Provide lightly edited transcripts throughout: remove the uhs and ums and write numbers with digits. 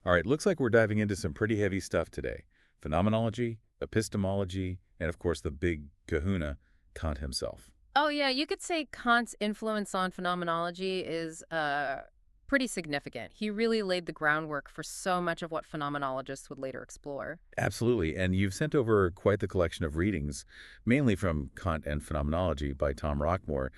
All right, looks like we're diving into some pretty heavy stuff today. Phenomenology, epistemology, and of course the big kahuna, Kant himself. Oh, yeah, you could say Kant's influence on phenomenology is pretty significant. He really laid the groundwork for so much of what phenomenologists would later explore. Absolutely, and you've sent over quite the collection of readings, mainly from Kant and Phenomenology by Tom Rockmore.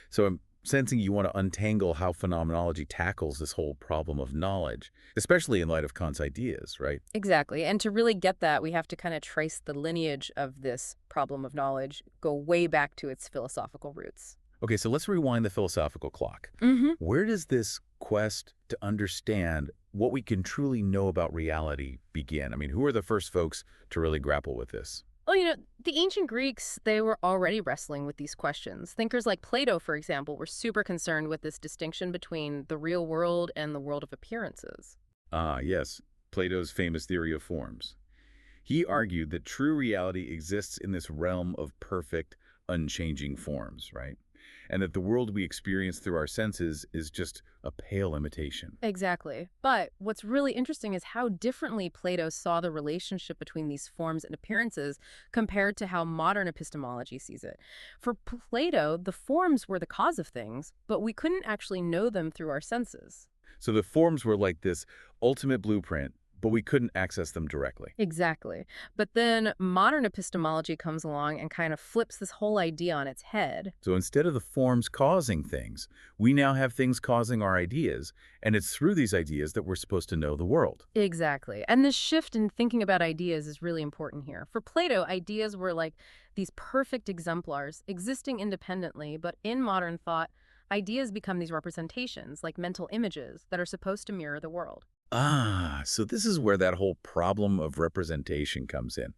So I'm sensing you want to untangle how phenomenology tackles this whole problem of knowledge, especially in light of Kant's ideas, right? Exactly. And to really get that, we have to kind of trace the lineage of this problem of knowledge, go way back to its philosophical roots. Okay, so let's rewind the philosophical clock. Mm-hmm. Where does this quest to understand what we can truly know about reality begin? I mean, who are the first folks to really grapple with this? Well, the ancient Greeks, they were already wrestling with these questions. Thinkers like Plato, for example, were super concerned with this distinction between the real world and the world of appearances. Ah, yes, Plato's famous theory of forms. He argued that true reality exists in this realm of perfect, unchanging forms, right? And that the world we experience through our senses is just a pale imitation. Exactly. But what's really interesting is how differently Plato saw the relationship between these forms and appearances compared to how modern epistemology sees it. For Plato, the forms were the cause of things, but we couldn't actually know them through our senses. So the forms were like this ultimate blueprint, but we couldn't access them directly. Exactly. But then modern epistemology comes along and kind of flips this whole idea on its head. So instead of the forms causing things, we now have things causing our ideas, and it's through these ideas that we're supposed to know the world. Exactly. And this shift in thinking about ideas is really important here. For Plato, ideas were like these perfect exemplars existing independently, but in modern thought, ideas become these representations, like mental images that are supposed to mirror the world. Ah, so this is where that whole problem of representation comes in.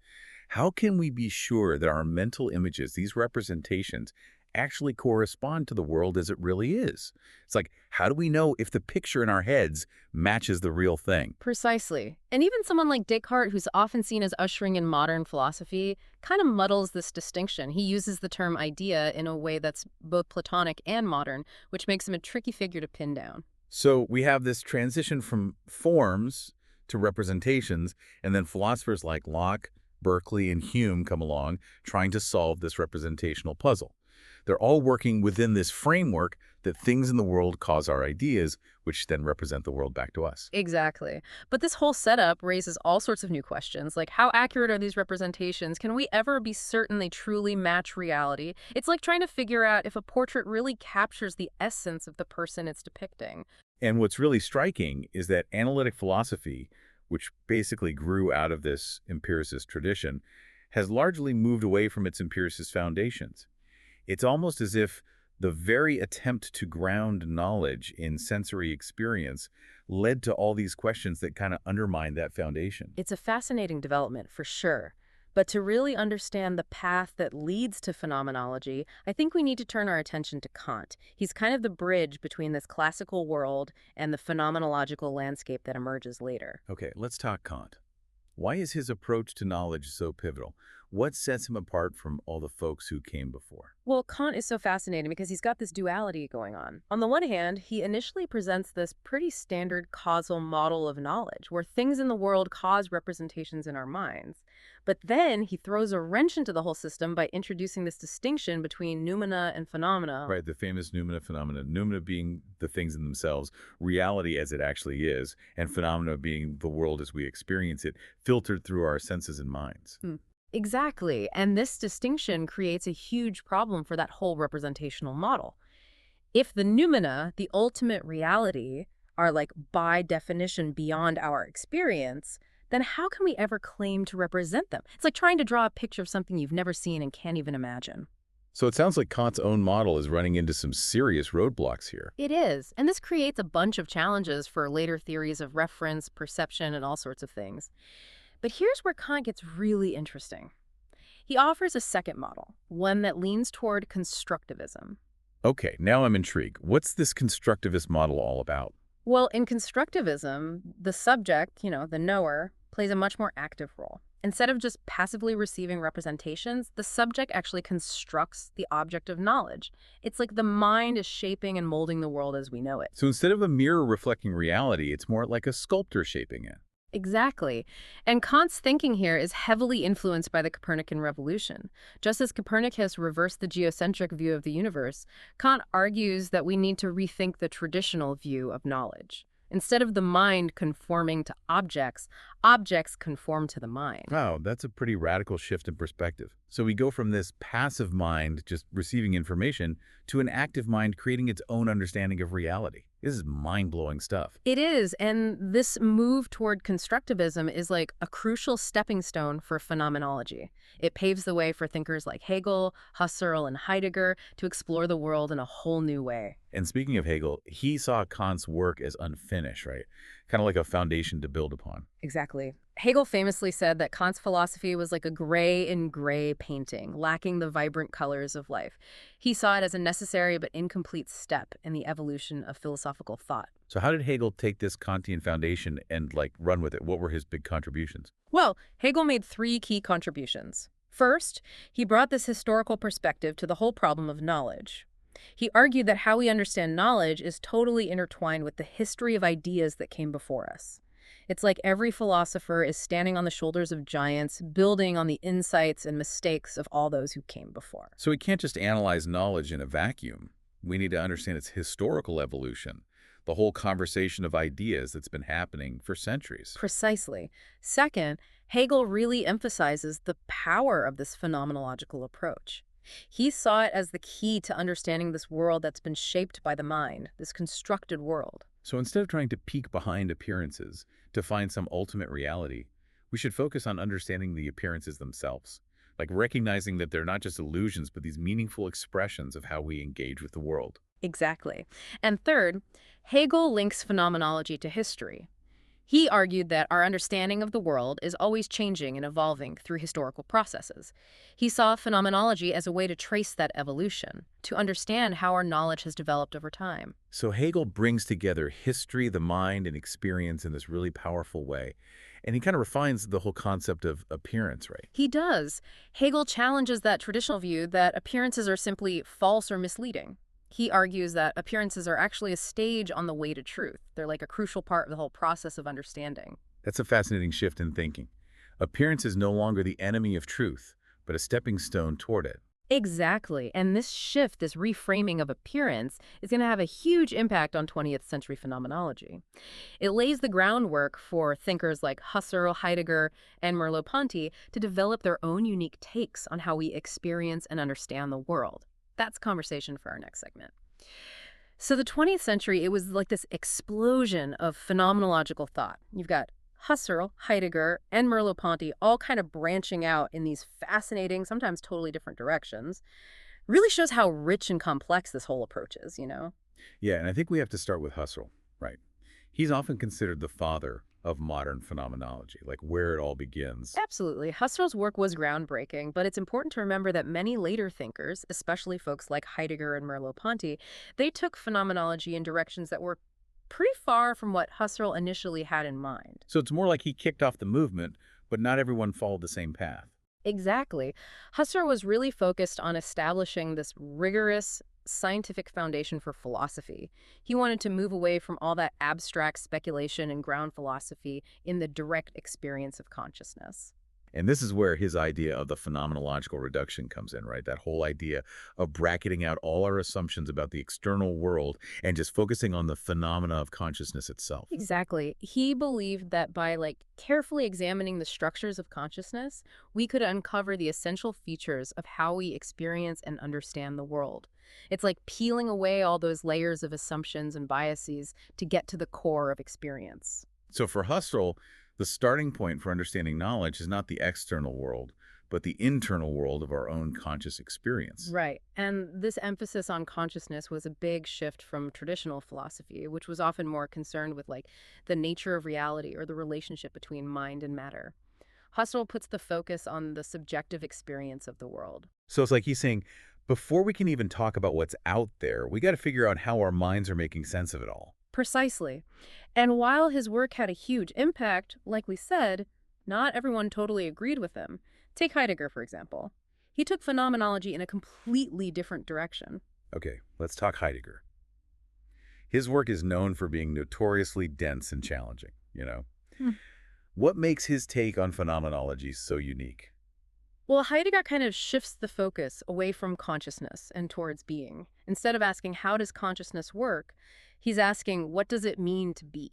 How can we be sure that our mental images, these representations, actually correspond to the world as it really is? It's like, how do we know if the picture in our heads matches the real thing? Precisely. And even someone like Descartes, who's often seen as ushering in modern philosophy, kind of muddles this distinction. He uses the term idea in a way that's both Platonic and modern, which makes him a tricky figure to pin down. So we have this transition from forms to representations, and then philosophers like Locke, Berkeley, and Hume come along trying to solve this representational puzzle. They're all working within this framework that things in the world cause our ideas, which then represent the world back to us. Exactly. But this whole setup raises all sorts of new questions, like how accurate are these representations? Can we ever be certain they truly match reality? It's like trying to figure out if a portrait really captures the essence of the person it's depicting. And what's really striking is that analytic philosophy, which basically grew out of this empiricist tradition, has largely moved away from its empiricist foundations. It's almost as if the very attempt to ground knowledge in sensory experience led to all these questions that kind of undermine that foundation. It's a fascinating development, for sure. But to really understand the path that leads to phenomenology, I think we need to turn our attention to Kant. He's kind of the bridge between this classical world and the phenomenological landscape that emerges later. Okay, let's talk Kant. Why is his approach to knowledge so pivotal? What sets him apart from all the folks who came before? Well, Kant is so fascinating because he's got this duality going on. On the one hand, he initially presents this pretty standard causal model of knowledge, where things in the world cause representations in our minds. But then he throws a wrench into the whole system by introducing this distinction between noumena and phenomena. Right, the famous noumena phenomena. Noumena being the things in themselves, reality as it actually is, and phenomena being the world as we experience it, filtered through our senses and minds. Exactly. And this distinction creates a huge problem for that whole representational model. If the noumena, the ultimate reality, are like by definition beyond our experience, then how can we ever claim to represent them? It's like trying to draw a picture of something you've never seen and can't even imagine. So it sounds like Kant's own model is running into some serious roadblocks here. It is, and this creates a bunch of challenges for later theories of reference, perception, and all sorts of things. But here's where Kant gets really interesting. He offers a second model, one that leans toward constructivism. Okay, now I'm intrigued. What's this constructivist model all about? Well, in constructivism, the subject, the knower, plays a much more active role. Instead of just passively receiving representations, the subject actually constructs the object of knowledge. It's like the mind is shaping and molding the world as we know it. So instead of a mirror reflecting reality, it's more like a sculptor shaping it. Exactly. And Kant's thinking here is heavily influenced by the Copernican revolution. Just as Copernicus reversed the geocentric view of the universe, Kant argues that we need to rethink the traditional view of knowledge. Instead of the mind conforming to objects, objects conform to the mind. Wow, that's a pretty radical shift in perspective. So we go from this passive mind just receiving information to an active mind creating its own understanding of reality. This is mind-blowing stuff. It is, and this move toward constructivism is like a crucial stepping stone for phenomenology. It paves the way for thinkers like Hegel, Husserl, and Heidegger to explore the world in a whole new way. And speaking of Hegel, he saw Kant's work as unfinished, right? Kind of like a foundation to build upon. Exactly. Hegel famously said that Kant's philosophy was like a gray in gray painting, lacking the vibrant colors of life. He saw it as a necessary but incomplete step in the evolution of philosophical thought. So how did Hegel take this Kantian foundation and run with it? What were his big contributions? Well, Hegel made three key contributions. First, he brought this historical perspective to the whole problem of knowledge. He argued that how we understand knowledge is totally intertwined with the history of ideas that came before us. It's like every philosopher is standing on the shoulders of giants, building on the insights and mistakes of all those who came before. So we can't just analyze knowledge in a vacuum. We need to understand its historical evolution, the whole conversation of ideas that's been happening for centuries. Precisely. Second, Hegel really emphasizes the power of this phenomenological approach. He saw it as the key to understanding this world that's been shaped by the mind, this constructed world. So instead of trying to peek behind appearances to find some ultimate reality, we should focus on understanding the appearances themselves, like recognizing that they're not just illusions, but these meaningful expressions of how we engage with the world. Exactly. And third, Hegel links phenomenology to history. He argued that our understanding of the world is always changing and evolving through historical processes. He saw phenomenology as a way to trace that evolution, to understand how our knowledge has developed over time. So Hegel brings together history, the mind, and experience in this really powerful way. And he kind of refines the whole concept of appearance, right? He does. Hegel challenges that traditional view that appearances are simply false or misleading. He argues that appearances are actually a stage on the way to truth. They're like a crucial part of the whole process of understanding. That's a fascinating shift in thinking. Appearance is no longer the enemy of truth, but a stepping stone toward it. Exactly. And this shift, this reframing of appearance, is going to have a huge impact on 20th century phenomenology. It lays the groundwork for thinkers like Husserl, Heidegger, and Merleau-Ponty to develop their own unique takes on how we experience and understand the world. That's conversation for our next segment. So the 20th century, it was like this explosion of phenomenological thought. You've got Husserl, Heidegger, and Merleau-Ponty all kind of branching out in these fascinating, sometimes totally different directions. Really shows how rich and complex this whole approach is, you know? Yeah, and I think we have to start with Husserl, right? He's often considered the father of modern phenomenology, like where it all begins. Absolutely. Husserl's work was groundbreaking, but it's important to remember that many later thinkers, especially folks like Heidegger and Merleau-Ponty, they took phenomenology in directions that were pretty far from what Husserl initially had in mind. So it's more like he kicked off the movement, but not everyone followed the same path. Exactly. Husserl was really focused on establishing this rigorous scientific foundation for philosophy. He wanted to move away from all that abstract speculation and ground philosophy in the direct experience of consciousness. And this is where his idea of the phenomenological reduction comes in, right? That whole idea of bracketing out all our assumptions about the external world and just focusing on the phenomena of consciousness itself. Exactly. He believed that by carefully examining the structures of consciousness, we could uncover the essential features of how we experience and understand the world. It's like peeling away all those layers of assumptions and biases to get to the core of experience. So for Husserl, the starting point for understanding knowledge is not the external world, but the internal world of our own conscious experience. Right. And this emphasis on consciousness was a big shift from traditional philosophy, which was often more concerned with the nature of reality or the relationship between mind and matter. Husserl puts the focus on the subjective experience of the world. So it's like he's saying, before we can even talk about what's out there, we got to figure out how our minds are making sense of it all. Precisely. And while his work had a huge impact, like we said, Not everyone totally agreed with him. Take Heidegger, for example. He took phenomenology in a completely different direction. Okay, let's talk Heidegger. His work is known for being notoriously dense and challenging. Hmm. What makes his take on phenomenology so unique? Well, Heidegger kind of shifts the focus away from consciousness and towards being. Instead of asking, how does consciousness work? He's asking, what does it mean to be?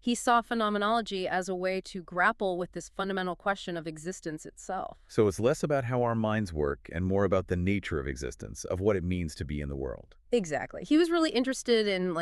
He saw phenomenology as a way to grapple with this fundamental question of existence itself. So it's less about how our minds work and more about the nature of existence, of what it means to be in the world. Exactly. He was really interested in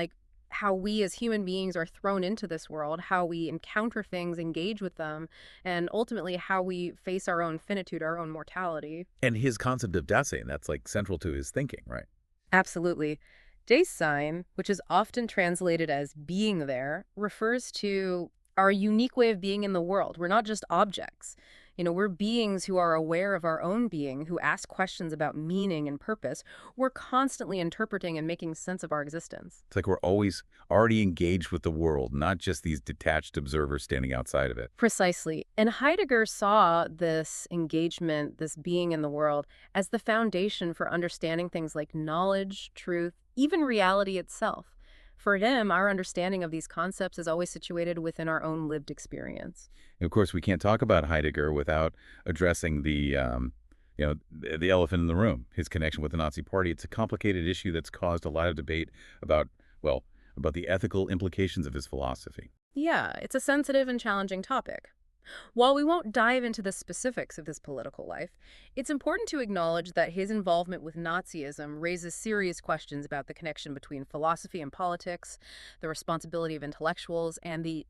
how we as human beings are thrown into this world, how we encounter things, engage with them, and ultimately how we face our own finitude, our own mortality. And his concept of Dasein, that's like central to his thinking, right? Absolutely. Dasein, which is often translated as being there, refers to our unique way of being in the world. We're not just objects. We're beings who are aware of our own being, who ask questions about meaning and purpose. We're constantly interpreting and making sense of our existence. It's like we're always already engaged with the world, not just these detached observers standing outside of it. Precisely. And Heidegger saw this engagement, this being in the world, as the foundation for understanding things like knowledge, truth, even reality itself. For him, our understanding of these concepts is always situated within our own lived experience. And of course, we can't talk about Heidegger without addressing the elephant in the room, his connection with the Nazi Party. It's a complicated issue that's caused a lot of debate about, well, about the ethical implications of his philosophy. Yeah, it's a sensitive and challenging topic. While we won't dive into the specifics of his political life, it's important to acknowledge that his involvement with Nazism raises serious questions about the connection between philosophy and politics, the responsibility of intellectuals, and the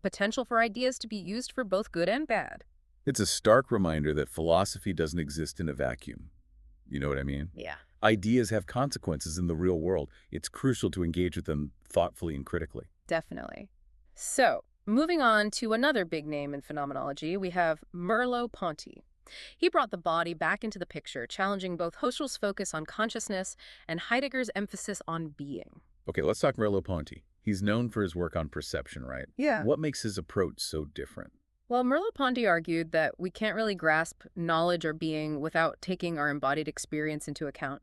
potential for ideas to be used for both good and bad. It's a stark reminder that philosophy doesn't exist in a vacuum. You know what I mean? Yeah. Ideas have consequences in the real world. It's crucial to engage with them thoughtfully and critically. Definitely. So, moving on to another big name in phenomenology, we have Merleau-Ponty. He brought the body back into the picture, challenging both Husserl's focus on consciousness and Heidegger's emphasis on being. Okay, let's talk Merleau-Ponty. He's known for his work on perception, right? Yeah. What makes his approach so different? Well, Merleau-Ponty argued that we can't really grasp knowledge or being without taking our embodied experience into account.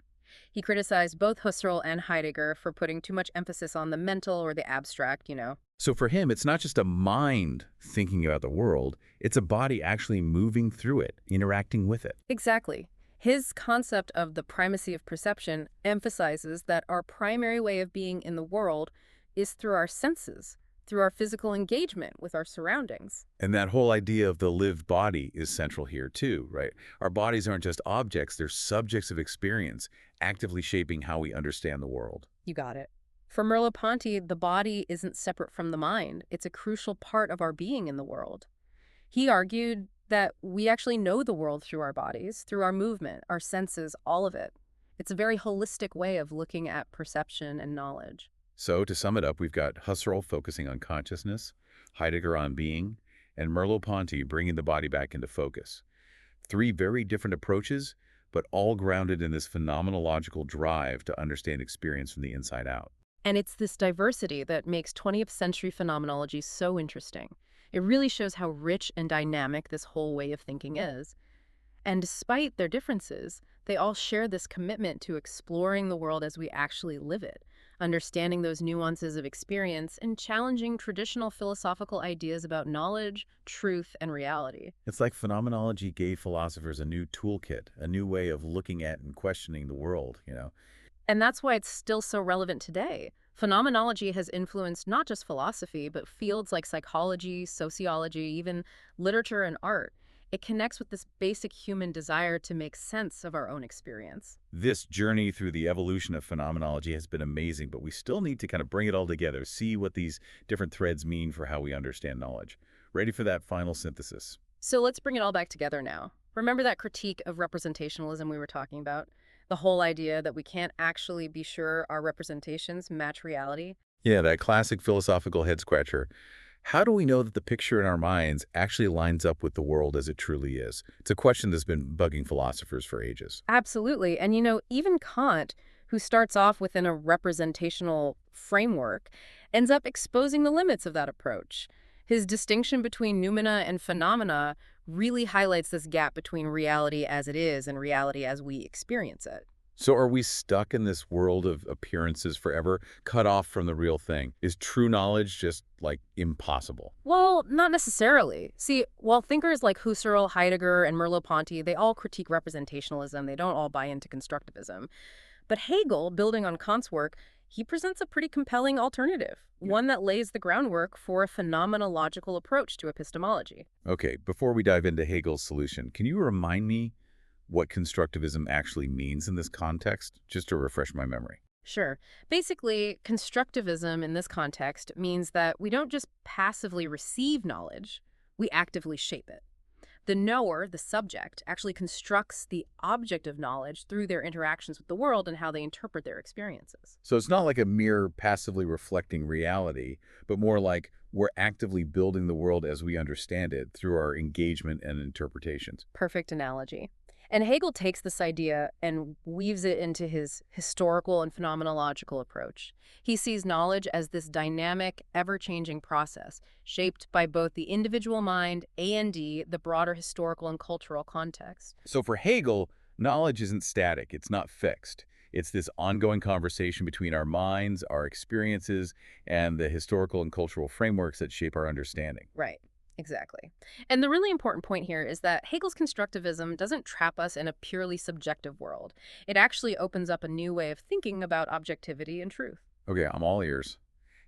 He criticized both Husserl and Heidegger for putting too much emphasis on the mental or the abstract. So for him, it's not just a mind thinking about the world, it's a body actually moving through it, interacting with it. Exactly. His concept of the primacy of perception emphasizes that our primary way of being in the world is through our senses, through our physical engagement with our surroundings. And that whole idea of the lived body is central here too, right? Our bodies aren't just objects, they're subjects of experience, actively shaping how we understand the world. You got it. For Merleau-Ponty, the body isn't separate from the mind. It's a crucial part of our being in the world. He argued that we actually know the world through our bodies, through our movement, our senses, all of it. It's a very holistic way of looking at perception and knowledge. So to sum it up, we've got Husserl focusing on consciousness, Heidegger on being, and Merleau-Ponty bringing the body back into focus. Three very different approaches, but all grounded in this phenomenological drive to understand experience from the inside out. And it's this diversity that makes 20th century phenomenology so interesting. It really shows how rich and dynamic this whole way of thinking is. And despite their differences, they all share this commitment to exploring the world as we actually live it, understanding those nuances of experience, and challenging traditional philosophical ideas about knowledge, truth, and reality. It's like phenomenology gave philosophers a new toolkit, a new way of looking at and questioning the world. And that's why it's still so relevant today. Phenomenology has influenced not just philosophy, but fields like psychology, sociology, even literature and art. It connects with this basic human desire to make sense of our own experience. This journey through the evolution of phenomenology has been amazing, but we still need to kind of bring it all together, see what these different threads mean for how we understand knowledge. Ready for that final synthesis? So let's bring it all back together now. Remember that critique of representationalism we were talking about? The whole idea that we can't actually be sure our representations match reality? Yeah, that classic philosophical head-scratcher. How do we know that the picture in our minds actually lines up with the world as it truly is? It's a question that's been bugging philosophers for ages. Absolutely. And even Kant, who starts off within a representational framework, ends up exposing the limits of that approach. His distinction between noumena and phenomena really highlights this gap between reality as it is and reality as we experience it. So are we stuck in this world of appearances forever, cut off from the real thing? Is true knowledge just, like, impossible? Well, not necessarily. See, while thinkers like Husserl, Heidegger, and Merleau-Ponty, they all critique representationalism, they don't all buy into constructivism. But Hegel, building on Kant's work, he presents a pretty compelling alternative, one that lays the groundwork for a phenomenological approach to epistemology. Okay, before we dive into Hegel's solution, can you remind me what constructivism actually means in this context, just to refresh my memory? Sure. Basically, constructivism in this context means that we don't just passively receive knowledge, we actively shape it. The knower, the subject, actually constructs the object of knowledge through their interactions with the world and how they interpret their experiences. So it's not like a mere passively reflecting reality, but more like we're actively building the world as we understand it through our engagement and interpretations. Perfect analogy. And Hegel takes this idea and weaves it into his historical and phenomenological approach. He sees knowledge as this dynamic, ever-changing process, shaped by both the individual mind and the broader historical and cultural context. So for Hegel, knowledge isn't static, it's not fixed. It's this ongoing conversation between our minds, our experiences, and the historical and cultural frameworks that shape our understanding. Right. Exactly. And the really important point here is that Hegel's constructivism doesn't trap us in a purely subjective world. It actually opens up a new way of thinking about objectivity and truth. Okay, I'm all ears.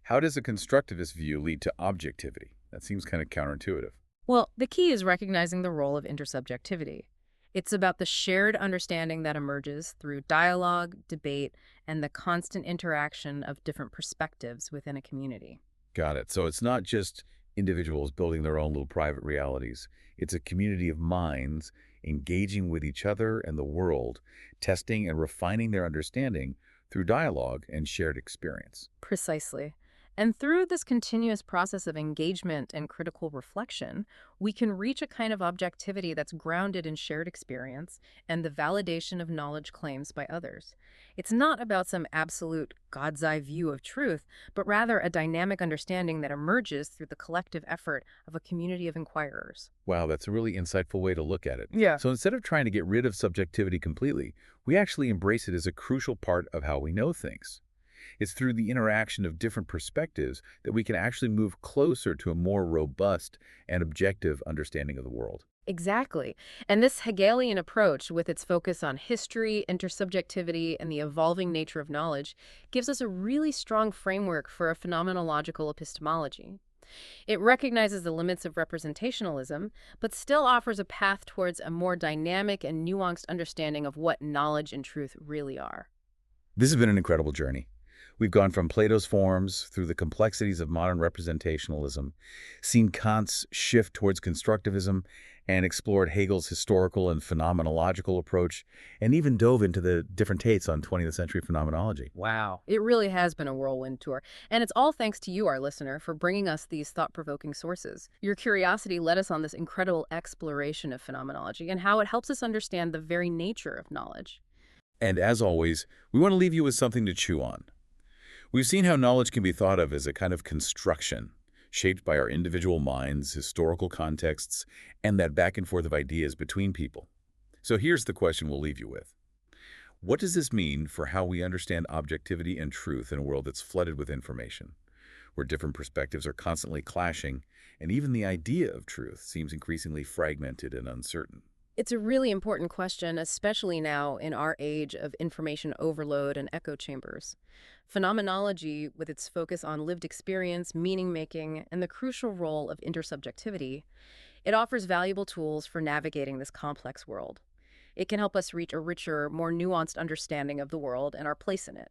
How does a constructivist view lead to objectivity? That seems kind of counterintuitive. Well, the key is recognizing the role of intersubjectivity. It's about the shared understanding that emerges through dialogue, debate, and the constant interaction of different perspectives within a community. Got it. So it's not just individuals building their own little private realities. It's a community of minds engaging with each other and the world, testing and refining their understanding through dialogue and shared experience. Precisely. And through this continuous process of engagement and critical reflection, we can reach a kind of objectivity that's grounded in shared experience and the validation of knowledge claims by others. It's not about some absolute God's eye view of truth, but rather a dynamic understanding that emerges through the collective effort of a community of inquirers. Wow, that's a really insightful way to look at it. Yeah. So instead of trying to get rid of subjectivity completely, we actually embrace it as a crucial part of how we know things. It's through the interaction of different perspectives that we can actually move closer to a more robust and objective understanding of the world. Exactly. And this Hegelian approach, with its focus on history, intersubjectivity, and the evolving nature of knowledge, gives us a really strong framework for a phenomenological epistemology. It recognizes the limits of representationalism, but still offers a path towards a more dynamic and nuanced understanding of what knowledge and truth really are. This has been an incredible journey. We've gone from Plato's forms through the complexities of modern representationalism, seen Kant's shift towards constructivism, and explored Hegel's historical and phenomenological approach, and even dove into the different takes on 20th century phenomenology. Wow. It really has been a whirlwind tour. And it's all thanks to you, our listener, for bringing us these thought-provoking sources. Your curiosity led us on this incredible exploration of phenomenology and how it helps us understand the very nature of knowledge. And as always, we want to leave you with something to chew on. We've seen how knowledge can be thought of as a kind of construction, shaped by our individual minds, historical contexts, and that back and forth of ideas between people. So here's the question we'll leave you with. What does this mean for how we understand objectivity and truth in a world that's flooded with information, where different perspectives are constantly clashing, and even the idea of truth seems increasingly fragmented and uncertain? It's a really important question, especially now in our age of information overload and echo chambers. Phenomenology, with its focus on lived experience, meaning-making, and the crucial role of intersubjectivity, it offers valuable tools for navigating this complex world. It can help us reach a richer, more nuanced understanding of the world and our place in it.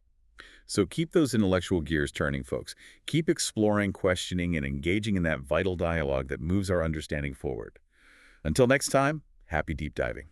So keep those intellectual gears turning, folks. Keep exploring, questioning, and engaging in that vital dialogue that moves our understanding forward. Until next time, happy deep diving.